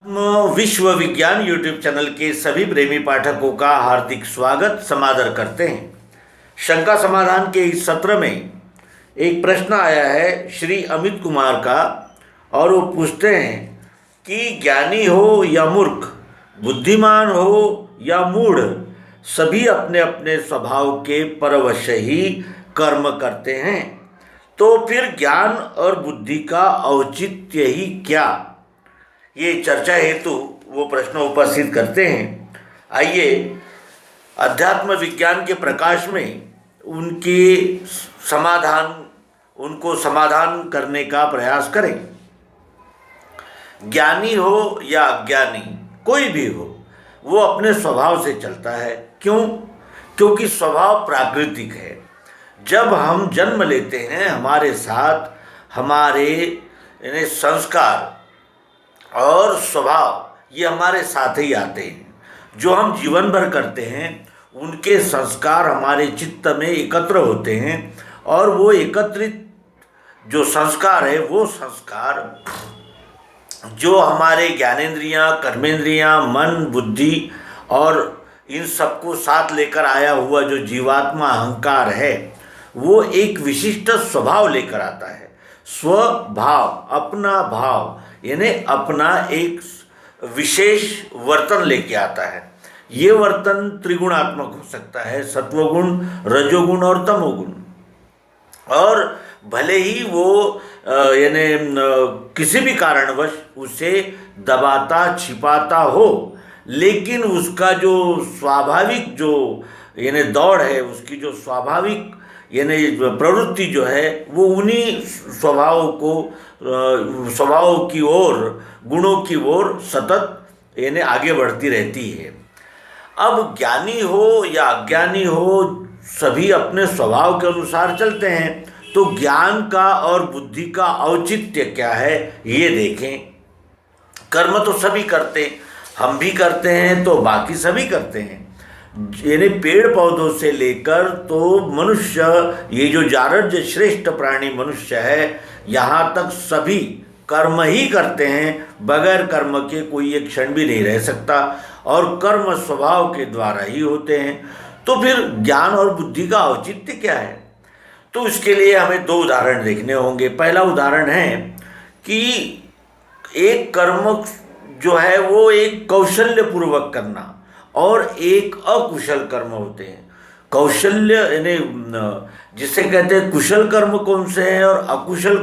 विश्व विज्ञान YouTube channel के सभी प्रेमी पाठकों का हार्दिक स्वागत समादर करते हैं। शंका समाधान के इस सत्र में एक प्रश्न आया है श्री अमित कुमार का, और वो पूछते हैं कि ज्ञानी हो या मूर्ख, बुद्धिमान हो या मूढ़, सभी अपने अपने स्वभाव के परवश ही कर्म करते हैं, तो फिर ज्ञान और बुद्धि का औचित्य ही क्या? ये चर्चा हेतु वो प्रश्न उपस्थित करते हैं। आइए अध्यात्म विज्ञान के प्रकाश में उनको समाधान करने का प्रयास करें। ज्ञानी हो या अज्ञानी, कोई भी हो, वो अपने स्वभाव से चलता है। क्यों? क्योंकि स्वभाव प्राकृतिक है। जब हम जन्म लेते हैं, हमारे साथ हमारे संस्कार और स्वभाव ये हमारे साथ ही आते हैं। जो हम जीवन भर करते हैं उनके संस्कार हमारे चित्त में एकत्र होते हैं, और वो एकत्रित जो संस्कार है, वो संस्कार जो हमारे ज्ञानेंद्रियां, कर्मेंद्रियां, मन, बुद्धि और इन सबको साथ लेकर आया हुआ जो जीवात्मा अहंकार है, वो एक विशिष्ट स्वभाव लेकर आता है। स्वभाव, अपना भाव, यानी अपना एक विशेष वर्तन लेके आता है। ये वर्तन त्रिगुणात्मक हो सकता है, सत्वगुण, रजोगुण और तमोगुण। और भले ही वो यानी किसी भी कारणवश उसे दबाता छिपाता हो, लेकिन उसका जो स्वाभाविक जो यानी दौड़ है, उसकी जो स्वाभाविक यानी प्रवृत्ति जो है, वो उन्हीं स्वभाव की ओर, गुणों की ओर सतत यानी आगे बढ़ती रहती है। अब ज्ञानी हो या अज्ञानी हो, सभी अपने स्वभाव के अनुसार चलते हैं। तो ज्ञान का और बुद्धि का औचित्य क्या है, ये देखें। कर्म तो सभी करते हैं, हम भी करते हैं, तो बाकी सभी करते हैं। यानी पेड़ पौधों से लेकर तो मनुष्य, ये जो जारज श्रेष्ठ प्राणी मनुष्य है, यहाँ तक सभी कर्म ही करते हैं। बगैर कर्म के कोई एक क्षण भी नहीं रह सकता, और कर्म स्वभाव के द्वारा ही होते हैं। तो फिर ज्ञान और बुद्धि का औचित्य क्या है? तो इसके लिए हमें दो उदाहरण देखने होंगे। पहला उदाहरण है कि एक कर्म जो है वो एक कौशल्य पूर्वक करना, और एक अकुशल कर्म होते हैं। कौशल्य यानी जिसे कहते हैं कुशल कर्म कौन से हैं और अकुशल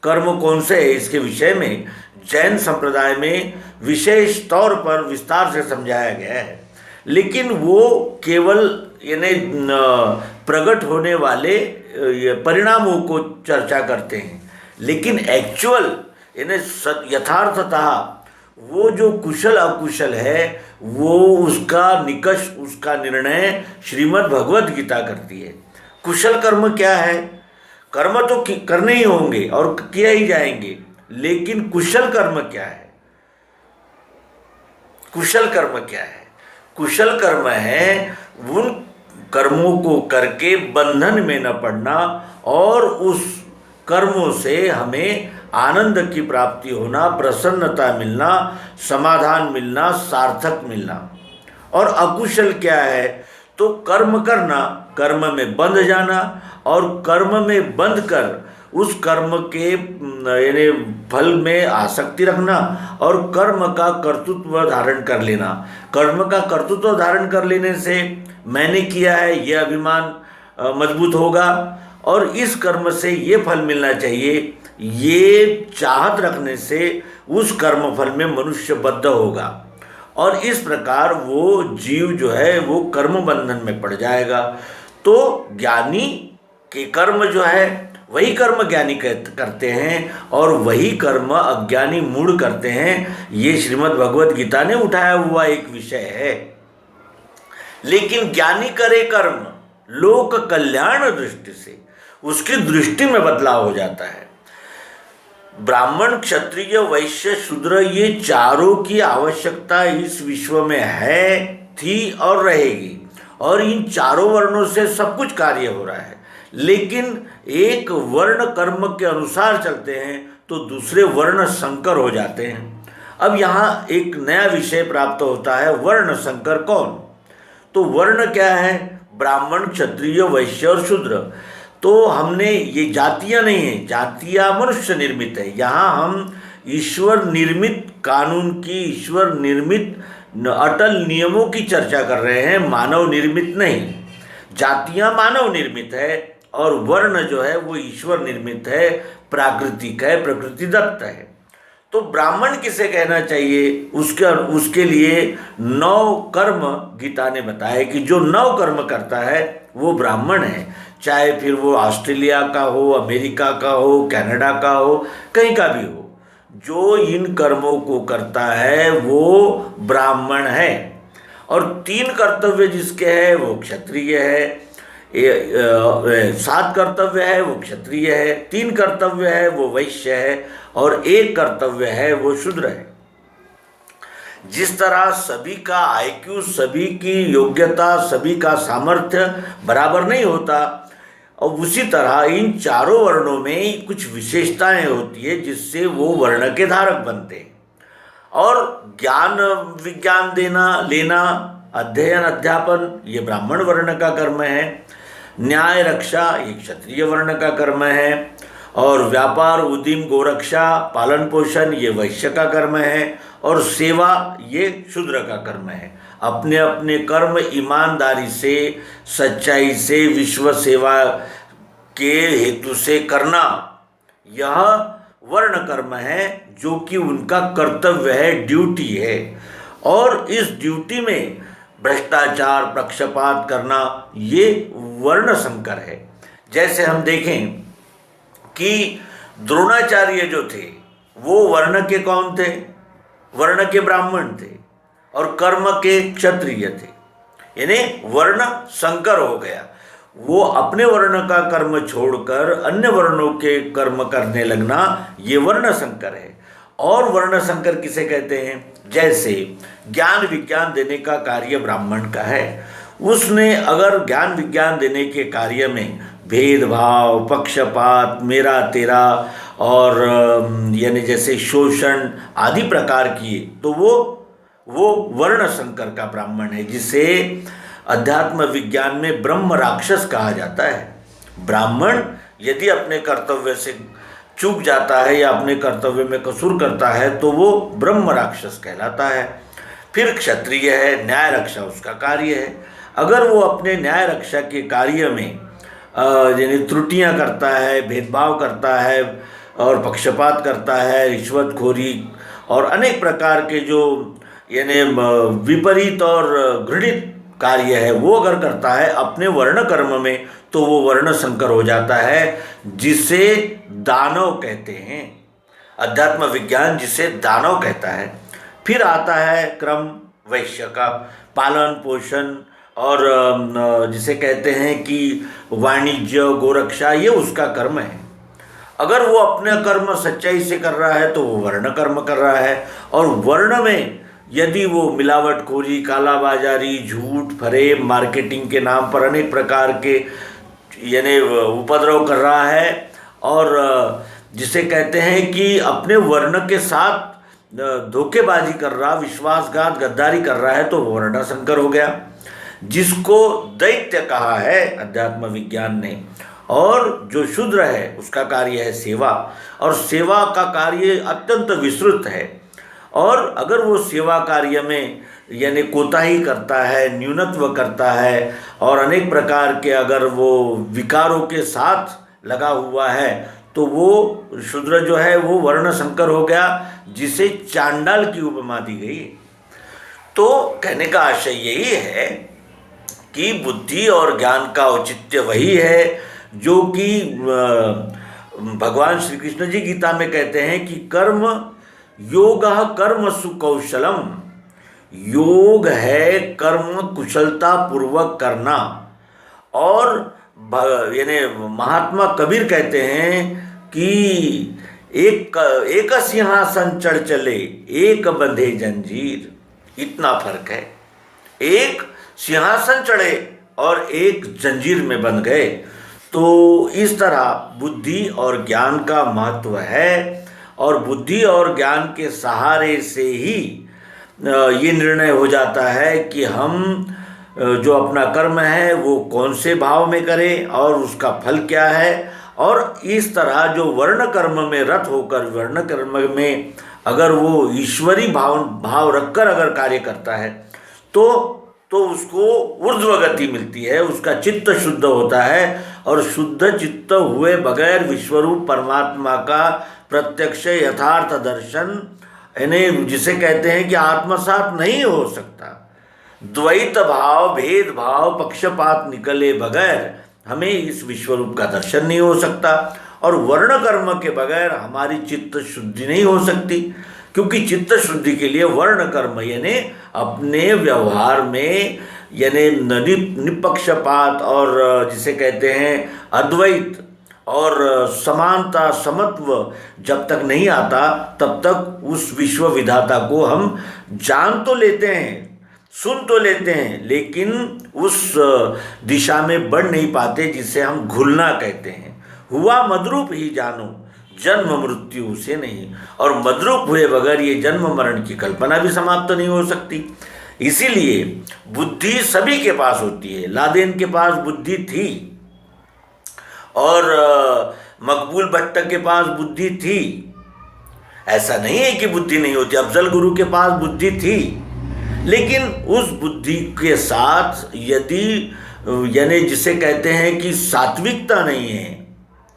कर्म कौन से है, इसके विषय में जैन संप्रदाय में विशेष तौर पर विस्तार से समझाया गया है। लेकिन वो केवल यानी प्रकट होने वाले परिणामों को चर्चा करते हैं, लेकिन एक्चुअल यानी यथार्थतः वो जो कुशल अकुशल है, वो उसका निकष, उसका निर्णय श्रीमद् भगवद गीता करती है। कुशल कर्म क्या है? कर्म तो करने ही होंगे और किया ही जाएंगे, लेकिन कुशल कर्म क्या है? कुशल कर्म क्या है? कुशल कर्म है उन कर्मों को करके बंधन में न पड़ना, और उस कर्मों से हमें आनंद की प्राप्ति होना, प्रसन्नता मिलना, समाधान मिलना, सार्थक मिलना। और अकुशल क्या है? तो कर्म करना, कर्म में बंध जाना, और कर्म में बंध कर उस कर्म के यानी फल में आसक्ति रखना, और कर्म का कर्तृत्व धारण कर लेना। कर्म का कर्तृत्व धारण कर लेने से मैंने किया है ये अभिमान मजबूत होगा, और इस कर्म से ये फल मिलना चाहिए, ये चाहत रखने से उस कर्म फल में मनुष्य बद्ध होगा, और इस प्रकार वो जीव जो है वो कर्म बंधन में पड़ जाएगा। तो ज्ञानी के कर्म जो है वही कर्म ज्ञानी करते हैं, और वही कर्म अज्ञानी मूढ़ करते हैं। ये श्रीमद् भगवद गीता ने उठाया हुआ एक विषय है। लेकिन ज्ञानी करे कर्म लोक कल्याण दृष्टि से, उसकी दृष्टि में बदलाव हो जाता है। ब्राह्मण, क्षत्रिय, वैश्य, शूद्र, ये चारों की आवश्यकता इस विश्व में है, थी और रहेगी, और इन चारों वर्णों से सब कुछ कार्य हो रहा है। लेकिन एक वर्ण कर्म के अनुसार चलते हैं तो दूसरे वर्ण संकर हो जाते हैं। अब यहाँ एक नया विषय प्राप्त होता है, वर्ण संकर कौन। तो वर्ण क्या है, ब्राह्मण, क्षत्रिय, वैश्य और शूद्र। तो हमने ये जातियां नहीं है, जातियां मनुष्य निर्मित है। यहाँ हम ईश्वर निर्मित कानून की, ईश्वर निर्मित अटल नियमों की चर्चा कर रहे हैं, मानव निर्मित नहीं। जातियां मानव निर्मित है और वर्ण जो है वो ईश्वर निर्मित है, प्राकृतिक है, प्रकृतिदत्त है। तो ब्राह्मण किसे कहना चाहिए, उसके लिए 9 कर्म गीता ने बताया कि जो 9 कर्म करता है वो ब्राह्मण है। चाहे फिर वो ऑस्ट्रेलिया का हो, अमेरिका का हो, कनाडा का हो, कहीं का भी हो, जो इन कर्मों को करता है वो ब्राह्मण है। और 3 कर्तव्य जिसके है वो क्षत्रिय है, 7 कर्तव्य है वो क्षत्रिय है, 3 कर्तव्य है वो वैश्य है और 1 कर्तव्य है वो शूद्र है। जिस तरह सभी का आईक्यू, सभी की योग्यता, सभी का सामर्थ्य बराबर नहीं होता, और उसी तरह इन चारों वर्णों में कुछ विशेषताएं होती है जिससे वो वर्ण के धारक बनते हैं। और ज्ञान विज्ञान देना लेना, अध्ययन अध्यापन, ये ब्राह्मण वर्ण का कर्म है। न्याय रक्षा ये क्षत्रिय वर्ण का कर्म है। और व्यापार उद्यम गोरक्षा पालन पोषण ये वैश्य का कर्म है। और सेवा ये शूद्र का कर्म है। अपने अपने कर्म ईमानदारी से, सच्चाई से, विश्व सेवा के हेतु से करना, यह वर्ण कर्म है जो कि उनका कर्तव्य है, ड्यूटी है। और इस ड्यूटी में भ्रष्टाचार, पक्षपात करना ये वर्ण संकर है। जैसे हम देखें कि द्रोणाचार्य जो थे वो वर्ण के कौन थे, वर्ण के ब्राह्मण थे और कर्म के क्षत्रिय थे, यानी वर्ण संकर हो गया। वो अपने वर्ण का कर्म छोड़कर अन्य वर्णों के कर्म करने लगना, ये वर्ण संकर है। और वर्ण संकर किसे कहते हैं, जैसे ज्ञान विज्ञान देने का कार्य ब्राह्मण का है, उसने अगर ज्ञान विज्ञान देने के कार्य में भेदभाव, पक्षपात, मेरा तेरा और यानी जैसे शोषण आदि प्रकार किए, तो वो वर्ण संकर का ब्राह्मण है, जिसे अध्यात्म विज्ञान में ब्रह्म राक्षस कहा जाता है। ब्राह्मण यदि अपने कर्तव्य से चूक जाता है या अपने कर्तव्य में कसूर करता है तो वो ब्रह्म राक्षस कहलाता है। फिर क्षत्रिय है, न्याय रक्षा उसका कार्य है। अगर वो अपने न्याय रक्षा के कार्य में यानी त्रुटियां करता है, भेदभाव करता है और पक्षपात करता है, रिश्वतखोरी और अनेक प्रकार के जो यानी विपरीत और घृणित कार्य है वो अगर करता है अपने वर्ण कर्म में, तो वो वर्ण संकर हो जाता है, जिसे दानव कहते हैं। अध्यात्म विज्ञान जिसे दानव कहता है। फिर आता है क्रम वैश्य का, पालन पोषण और जिसे कहते हैं कि वाणिज्य गोरक्षा, ये उसका कर्म है। अगर वो अपने कर्म सच्चाई से कर रहा है तो वो वर्ण कर्म कर रहा है। और वर्ण में यदि वो मिलावटखोरी, कालाबाजारी, झूठ, फरेब, मार्केटिंग के नाम पर अनेक प्रकार के यानी उपद्रव कर रहा है और जिसे कहते हैं कि अपने वर्ण के साथ धोखेबाजी कर रहा, विश्वासघात, गद्दारी कर रहा है, तो वर्ण संकर हो गया, जिसको दैत्य कहा है अध्यात्म विज्ञान ने। और जो शूद्र है उसका कार्य है सेवा, और सेवा का कार्य अत्यंत विस्तृत है। और अगर वो सेवा कार्य में यानी कोताही करता है, न्यूनत्व करता है और अनेक प्रकार के अगर वो विकारों के साथ लगा हुआ है, तो वो शूद्र जो है वो वर्ण संकर हो गया, जिसे चांडाल की उपमा दी गई। तो कहने का आशय यही है कि बुद्धि और ज्ञान का औचित्य वही है जो कि भगवान श्री कृष्ण जी गीता में कहते हैं कि कर्म योगः कर्मसु कौशलम, योग है कर्म कुशलता पूर्वक करना। और यानी महात्मा कबीर कहते हैं कि एक सिंहासन चढ़ चले, एक बंधे जंजीर। इतना फर्क है, एक सिंहासन चढ़े और एक जंजीर में बंध गए। तो इस तरह बुद्धि और ज्ञान का महत्व है और बुद्धि और ज्ञान के सहारे से ही ये निर्णय हो जाता है कि हम जो अपना कर्म है वो कौन से भाव में करें और उसका फल क्या है। और इस तरह जो वर्ण कर्म में रत होकर वर्ण कर्म में अगर वो ईश्वरी भाव रखकर अगर कार्य करता है तो उसको ऊर्ध्व गति मिलती है, उसका चित्त शुद्ध होता है और शुद्ध चित्त हुए बगैर विश्वरूप परमात्मा का प्रत्यक्ष यथार्थ दर्शन यानी जिसे कहते हैं कि आत्मसात नहीं हो सकता। द्वैत भाव, भेद भाव, पक्षपात निकले बगैर हमें इस विश्वरूप का दर्शन नहीं हो सकता और वर्ण कर्म के बगैर हमारी चित्त शुद्धि नहीं हो सकती, क्योंकि चित्त शुद्धि के लिए वर्ण कर्म यानी अपने व्यवहार में यानी निपक्षपात और जिसे कहते हैं अद्वैत और समानता समत्व जब तक नहीं आता तब तक उस विश्व विधाता को हम जान तो लेते हैं, सुन तो लेते हैं, लेकिन उस दिशा में बढ़ नहीं पाते जिसे हम घुलना कहते हैं। हुआ मद्रूप ही जानो, जन्म मृत्यु से नहीं, और मद्रूप हुए बगैर ये जन्म मरण की कल्पना भी समाप्त नहीं हो सकती। इसीलिए बुद्धि सभी के पास होती है। लादेन के पास बुद्धि थी और मकबूल भट्ट के पास बुद्धि थी, ऐसा नहीं है कि बुद्धि नहीं होती। अफजल गुरु के पास बुद्धि थी, लेकिन उस बुद्धि के साथ यदि यानी जिसे कहते हैं कि सात्विकता नहीं है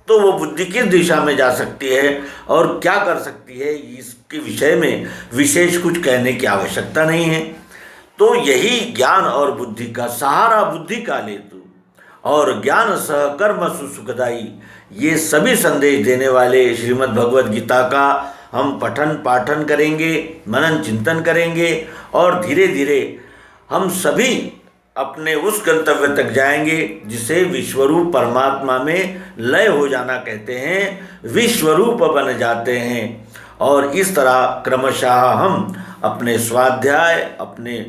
तो वो बुद्धि किस दिशा में जा सकती है और क्या कर सकती है, इसके विषय में विशेष कुछ कहने की आवश्यकता नहीं है। तो यही ज्ञान और बुद्धि का सहारा बुद्धि का ले तू और ज्ञान सह कर्म सुखदाई, ये सभी संदेश देने वाले श्रीमद् भगवद गीता का हम पठन पाठन करेंगे, मनन चिंतन करेंगे और धीरे धीरे हम सभी अपने उस गंतव्य तक जाएंगे जिसे विश्वरूप परमात्मा में लय हो जाना कहते हैं, विश्वरूप बन जाते हैं। और इस तरह क्रमशः हम अपने स्वाध्याय, अपने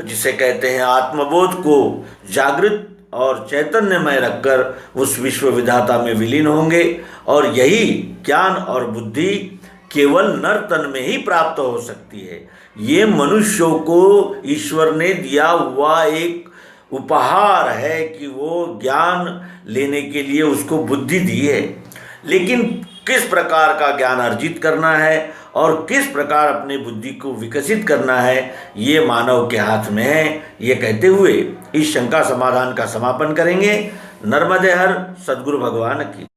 जिसे कहते हैं आत्मबोध को जागृत और चैतन्यमय रखकर उस विश्व विधाता में विलीन होंगे और यही ज्ञान और बुद्धि केवल नर तन में ही प्राप्त हो सकती है। ये मनुष्यों को ईश्वर ने दिया हुआ एक उपहार है कि वो ज्ञान लेने के लिए उसको बुद्धि दी है, लेकिन किस प्रकार का ज्ञान अर्जित करना है और किस प्रकार अपनी बुद्धि को विकसित करना है ये मानव के हाथ में है। ये कहते हुए इस शंका समाधान का समापन करेंगे। नर्मदे हर सद्गुरु भगवान की।